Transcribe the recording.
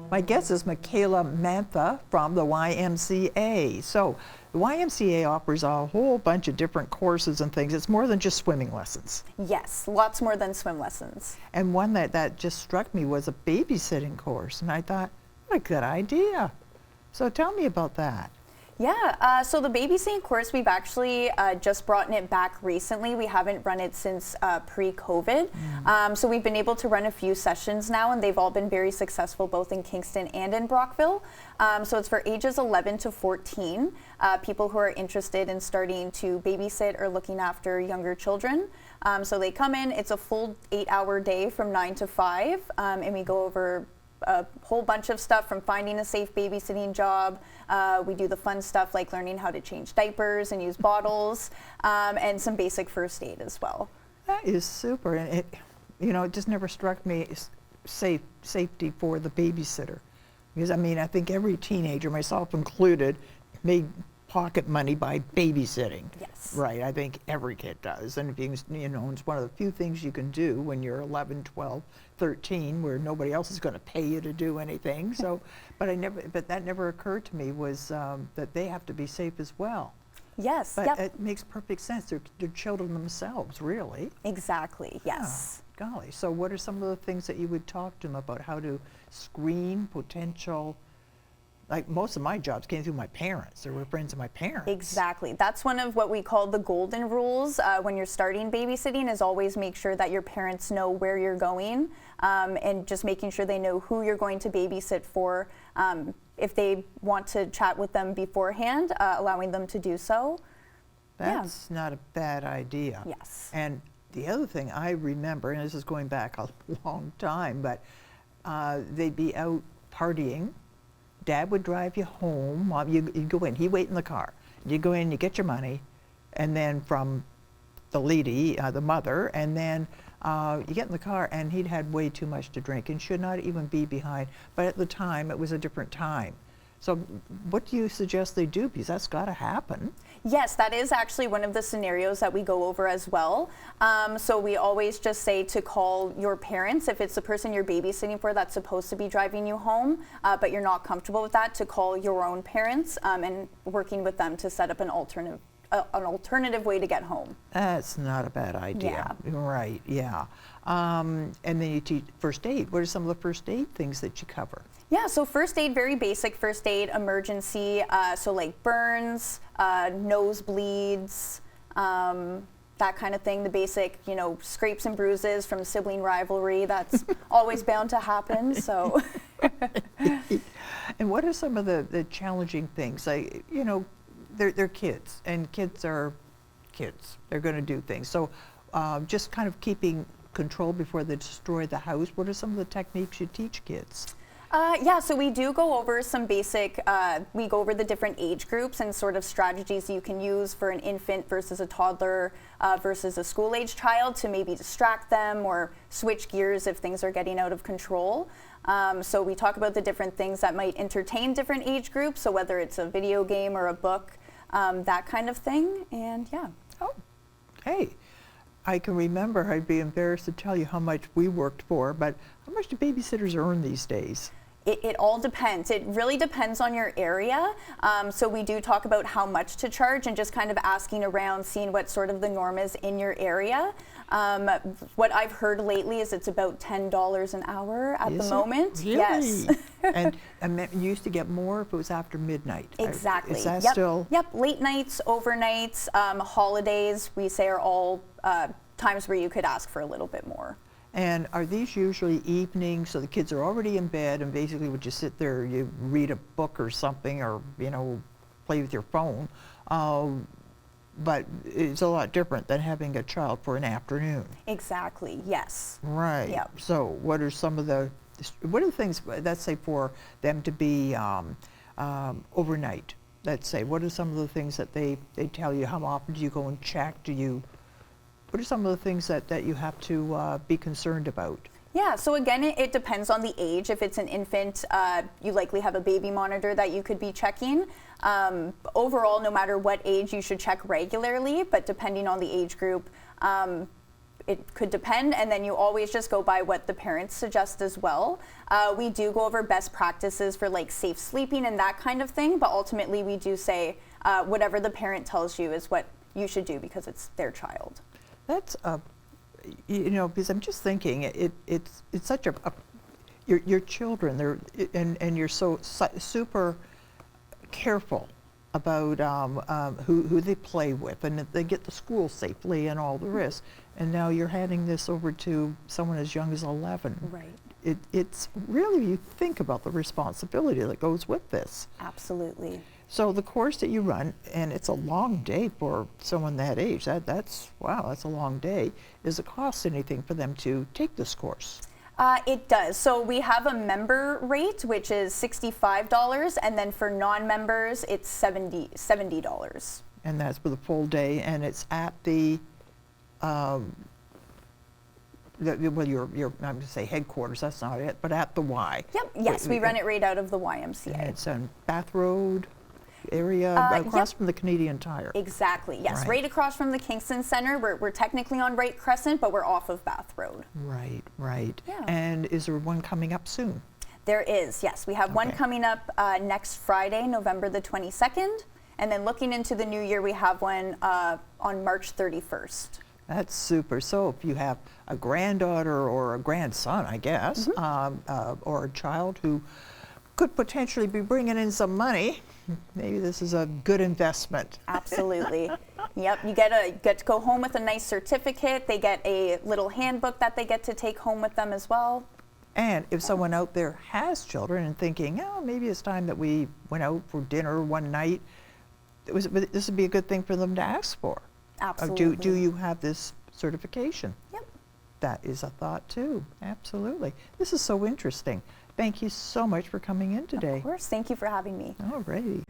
My guest is Mikaela Mantha from the YMCA. So the YMCA offers a whole bunch of different courses and things. It's more than just swimming lessons. Yes, lots more than swim lessons. And one that just struck me was a babysitting course. And I thought, what a good idea. So tell me about that. Yeah, so the babysitting course, we've actually just brought it back recently. We haven't run it since pre-COVID. So we've been able to run a few sessions now, and they've all been very successful, both in Kingston and in Brockville. So it's for ages 11 to 14, people who are interested in starting to babysit or looking after younger children. So they come in, it's a full 8-hour day from 9 to 5, and we go over a whole bunch of stuff from finding a safe babysitting job. We do the fun stuff like learning how to change diapers and use bottles, and some basic first aid as well. That is super. And it, it just never struck me as safety for the babysitter. Because I think every teenager, myself included, made pocket money by babysitting. Yes. Right, I think every kid does. And it's one of the few things you can do when you're 11, 12, 13, where nobody else is going to pay you to do anything. So, but that never occurred to me was that they have to be safe as well. Yes. But yep. It makes perfect sense. They're children themselves, really. Exactly, yes. Yeah, golly. So what are some of the things that you would talk to them about? How to screen potential, like most of my jobs came through my parents. They were friends of my parents. Exactly. That's one of what we call the golden rules when you're starting babysitting, is always make sure that your parents know where you're going, and just making sure they know who you're going to babysit for. If they want to chat with them beforehand, allowing them to do so. That's not a bad idea. Yes. And the other thing I remember, and this is going back a long time, but they'd be out partying. Dad would drive you home. Mom, you go in. He'd wait in the car. You go in, you get your money, and then from the lady, the mother, and then you get in the car, and he'd had way too much to drink and should not even be behind. But at the time, it was a different time. So what do you suggest they do? Because that's got to happen. Yes, that is actually one of the scenarios that we go over as well. So we always just say to call your parents, if it's the person you're babysitting for that's supposed to be driving you home, but you're not comfortable with that, to call your own parents and working with them to set up an alternative way to get home. That's not a bad idea. Yeah. Right, yeah. And then you teach first aid. What are some of the first aid things that you cover? Yeah, so first aid, very basic first aid, emergency, so like burns, nosebleeds, that kind of thing. The basic, scrapes and bruises from sibling rivalry, that's always bound to happen, so. And what are some of the challenging things? Like, they're kids, and kids are kids. They're going to do things. So just kind of keeping control before they destroy the house. What are some of the techniques you teach kids? Yeah, so we do go over some basic, we go over the different age groups and sort of strategies you can use for an infant versus a toddler versus a school-age child to maybe distract them or switch gears if things are getting out of control. So we talk about the different things that might entertain different age groups, so whether it's a video game or a book, that kind of thing, and yeah. Oh, hey. I can remember, I'd be embarrassed to tell you how much we worked for, but how much do babysitters earn these days? It all depends. It really depends on your area. So we do talk about how much to charge and just kind of asking around, seeing what sort of the norm is in your area. What I've heard lately is it's about $10 an hour at the moment. Really? Yes. And you used to get more if it was after midnight. Exactly. Is that Yep. still? Yep. Late nights, overnights, holidays, we say are all times where you could ask for a little bit more. And are these usually evenings, so the kids are already in bed, and basically would you sit there, you read a book or something, or play with your phone? But it's a lot different than having a child for an afternoon. Exactly. Yes. Right. Yep. So what are the things, let's say, for them to be overnight? Let's say, what are some of the things that they tell you? How often do you go and check? What are some of the things that you have to be concerned about? Yeah, so again, it depends on the age. If it's an infant, you likely have a baby monitor that you could be checking. Overall, no matter what age, you should check regularly, but depending on the age group, it could depend, and then you always just go by what the parents suggest as well. We do go over best practices for like safe sleeping and that kind of thing, but ultimately we do say whatever the parent tells you is what you should do because it's their child. That's you know, because I'm just thinking it's such your children, and you're so super careful about who they play with and that they get to school safely and all the rest. And now you're handing this over to someone as young as 11. Right. It's really, you think about the responsibility that goes with this. Absolutely. So the course that you run, and it's a long day for someone that age. That's wow, that's a long day. Does it cost anything for them to take this course? It does. So we have a member rate, which is $65, and then for non-members, it's $70. And that's for the full day, and it's at the well, your I'm going to say headquarters. That's not it, but at the Y. Yep. Yes, we run it right out of the YMCA. And it's on Bath Road area, across from the Canadian Tire. Exactly. Yes, right across from the Kingston Center. We're technically on Wright Crescent, but we're off of Bath Road. Right. Right. Yeah. And is there one coming up soon? There is. Yes, we have one coming up next Friday, November the 22nd, and then looking into the new year, we have one on March 31st. That's super. So if you have a granddaughter or a grandson, I guess, or a child who could potentially be bringing in some money, maybe this is a good investment. Absolutely. Yep. You get to go home with a nice certificate. They get a little handbook that they get to take home with them as well. And if someone out there has children and thinking, oh, maybe it's time that we went out for dinner one night, this would be a good thing for them to ask for. Absolutely. Do you have this certification? Yep. That is a thought too. Absolutely. This is so interesting. Thank you so much for coming in today. Of course. Thank you for having me. All righty.